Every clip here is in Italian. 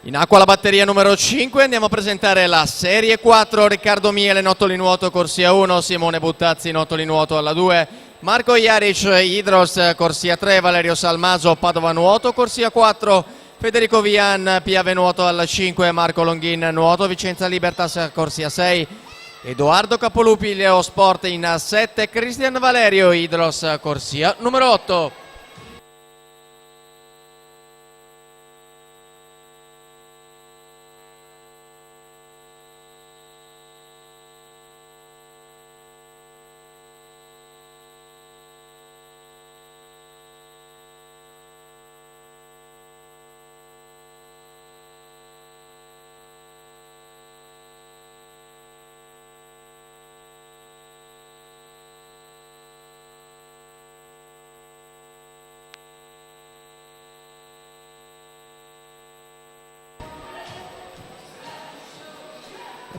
In acqua la batteria numero 5, andiamo a presentare la serie 4, Riccardo Miele, Nottoli Nuoto, corsia 1, Simone Buttazzi, Nottoli Nuoto alla 2, Marco Jaric, Hydros, corsia 3, Valerio Salmaso, Padova Nuoto, corsia 4, Federico Vian, Piave Nuoto alla 5, Marco Longhin, Nuoto, Vicenza Libertas, corsia 6, Edoardo Capolupi, Leo Sport in 7, Cristian Valerio, Hydros, corsia numero 8.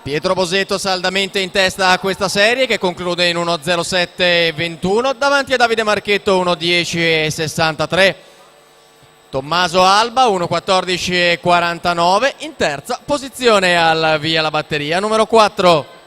Pietro Bosetto saldamente in testa a questa serie che conclude in 1.07.21 davanti a Davide Marchetto 1.10.63. Tommaso Alba 1.14.49 in terza posizione al via la batteria numero 4.